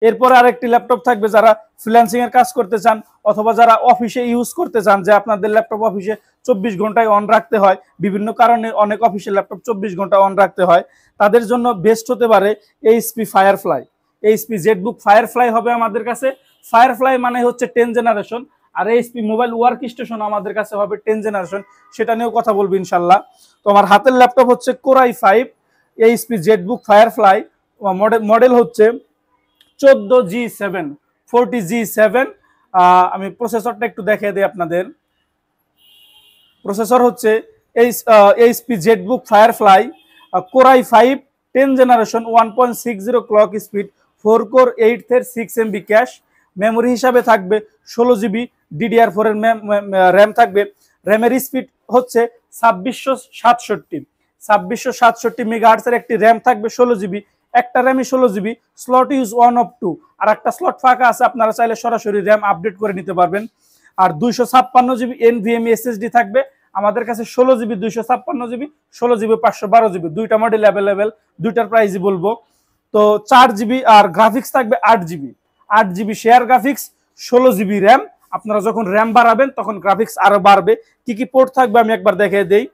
এরপরে আরেকটি ল্যাপটপ থাকবে যারা ফ্রিল্যান্সিং এর কাজ করতে চান অথবা যারা অফিসে ইউজ করতে চান, যে আপনাদের ল্যাপটপ অফিসে 24 ঘন্টায় অন রাখতে হয়, বিভিন্ন কারণে অনেক অফিসের ল্যাপটপ 24 ঘন্টা অন রাখতে হয়, তাদের জন্য বেস্ট হতে পারে HP firefly. HP Jetbook firefly হবে আমাদের কাছে। ফায়ারফ্লাই মানে হচ্ছে 10 জেনারেশন, আর এইচপি মোবাইল ওয়ার্ক স্টেশন আমাদের কাছে হবে 10 জেনারেশন, সেটা নিয়েও কথা বলবো ইনশাল্লাহ। তো আমার হাতের ল্যাপটপ হচ্ছে core i 5 HP Jetbook firefly, model হচ্ছে 14G7 40G7। আমি প্রসেসরটা একটু দেখিয়ে দিই আপনাদের। প্রসেসর হচ্ছে HP Jetbook firefly core i 5 10 generation 1.60 clock speed 4 core 8 এর 6 MB ক্যাশ। মেমোরি হিসাবে থাকবে 16GB, DDR4 এর র্যাম থাকবে। র্যামের স্পিড হচ্ছে 2667 মেগাহার্টজের একটি র্যাম থাকবে, 16GB, একটা র্যামই 16GB, স্লট ইউজ 1 অফ 2, আর একটা স্লট ফাঁকা আছে, আপনারা চাইলে সরাসরি র্যাম আপডেট করে নিতে পারবেন। আর 256GB NVMe SSD থাকবে আমাদের কাছে, 16GB 256GB, 16GB 512GB, দুইটা মডেল অ্যাভেলেবেল, দুইটার প্রাইসই বলবো। তো 4GB আর গ্রাফিক্স থাকবে 8GB share graphics, 16GB RAM. আপনারা যখন র্যাম বাড়াবেন তখন গ্রাফিক্স আরো বাড়বে। কি কি পোর্ট থাকবে আমি একবার দেখিয়ে দেই।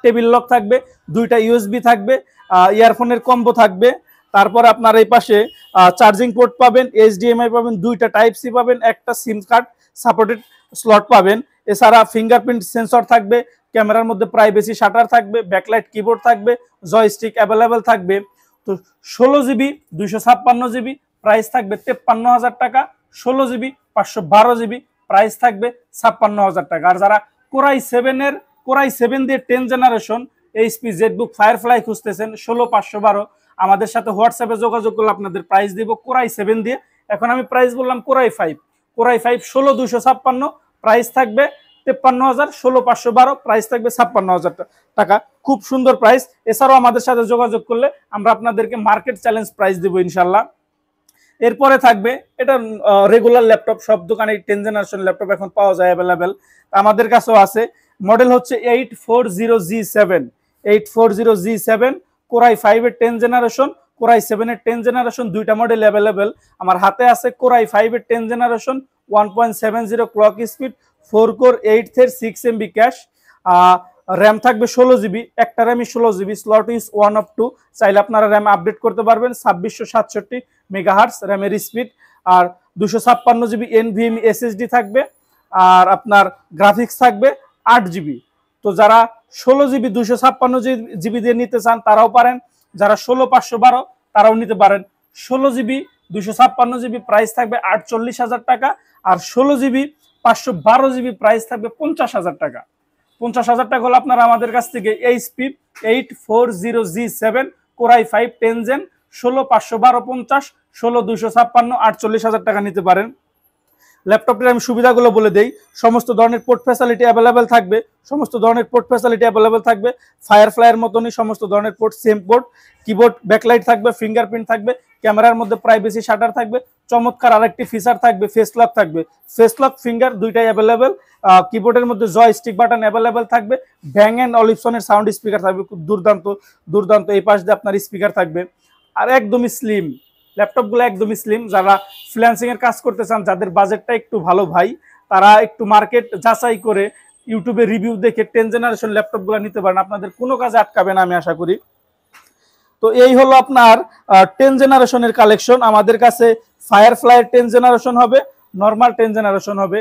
টেবিল লক থাকবে, দুইটা USB থাকবে, ইয়ারফোনের কম্বো থাকবে। তারপর আপনার এই পাশে চার্জিং পোর্ট পাবেন, HDMI পাবেন, দুইটা টাইপ সি পাবেন, একটা সিম কার্ড সাপোর্টেড স্লট পাবেন। এছাড়া ফিঙ্গারপ্রিন্ট সেন্সর থাকবে, ক্যামেরার মধ্যে প্রাইভেসি শাটার থাকবে, ব্যাকলাইট কিবোর্ড থাকবে, জয়স্টিক অ্যাভেলেবেল থাকবে। তো 16GB 256GB প্রাইস থাকবে 53,000 টাকা, 16GB 512GB প্রাইস থাকবে 56,000 টাকা। আর যারা কোরাই 7 দিয়ে 10 জেনারেশন এইচপি জেটবুক ফায়ারফ্লাই খুঁজতেছেন 16512, আমাদের সাথে হোয়াটসঅ্যাপে যোগাযোগ করলে আপনাদের প্রাইস দিব কোরাই 7 দিয়ে। এখন আমি প্রাইস বললাম কোরাই 5 16256 প্রাইস থাকবে 53,000, 16512 প্রাইস থাকবে 56,000 টাকা। খুব সুন্দর প্রাইস। এছাড়াও আমাদের সাথে যোগাযোগ করলে আমরা আপনাদেরকে মার্কেট চ্যালেঞ্জ প্রাইস দিব ইনশাল্লাহ। এরপরে থাকবে এটা রেগুলার ল্যাপটপ, সব দোকানে 10 জেনারেশন ল্যাপটপ এখন পাওয়া যায় অ্যাভেলেবেল, আমাদের কাছেও আছে। মডেল হচ্ছে 840G7 কোরাই 5 এর 10 জেনারেশন, কোরাই 7 এর 10 জেনারেশন, দুইটা মডেল অ্যাভেলেবেল। আমার হাতে আছে কোরাই 5 এর 10 জেনারেশন 1.70 ক্লক স্পিড 4 কোর 8 এর 6 MB ক্যাশ। র্যাম থাকবে 16GB, একটা র্যামই 16GB, স্লট ইজ 1 অফ 2, চাইলে আপনারা র্যাম আপডেট করতে পারবেন। 2667 মেগাহার্টজ র্যামের স্পিড, আর 256GB NVMe SSD থাকবে, আর আপনার গ্রাফিক্স থাকবে 8GB। তো যারা 16GB 256GB দিয়ে নিতে চান তারাও পারেন, যারা 16512 তারাও নিতে পারেন। 16GB 256GB প্রাইস থাকবে 48,000 টাকা, আর 16GB 512GB প্রাইস থাকবে 50,000 টাকা। 50,000 টাকা হলে আপনারা আমাদের কাছ থেকে এইচপি 840G7 কোরাই 5 10 জেন 16512 50, 16256 48,000 টাকা নিতে পারেন। ল্যাপটপের আমি সুবিধাগুলো বলে দেই। সমস্ত ধরনের পোর্ট ফ্যাসিলিটি অ্যাভেলেবেল থাকবে, ফায়ারফ্লাইয়ের মতনই সমস্ত ধরনের port, same port, keyboard backlight থাকবে, ফিঙ্গারপ্রিন্ট থাকবে, ক্যামেরার মধ্যে প্রাইভেসি শাটার থাকবে, চমৎকার আরেকটি ফিচার থাকবে ফেস লক ফিঙ্গার দুইটাই অ্যাভেলেবেল। কিবোর্ডের মধ্যে জয়স্টিক বাটন অ্যাভেলেবেল থাকবে, ব্যাং অ্যান্ড অলিপসনের সাউন্ড স্পিকার থাকবে, খুব দুর্দান্ত এই পাশ দিয়ে আপনার স্পিকার থাকবে। আর একদমই স্লিম ল্যাপটপগুলো, একদমই স্লিম। যারা ফ্রিল্যান্সিং এর কাজ করতে চান, যাদের বাজেটটা একটু ভালো ভাই, তারা একটু মার্কেট যাচাই করে ইউটিউবে রিভিউ দেখে 10 জেনারেশন ল্যাপটপগুলো নিতে পারেন, আপনাদের কোনো কাজে আটকাবে না আমি আশা করি। তো এই হলো আপনার 10 জেনারেশনের কালেকশন। আমাদের কাছে ফায়ারফ্লাই 10 জেনারেশন হবে, নর্মাল 10 জেনারেশন হবে।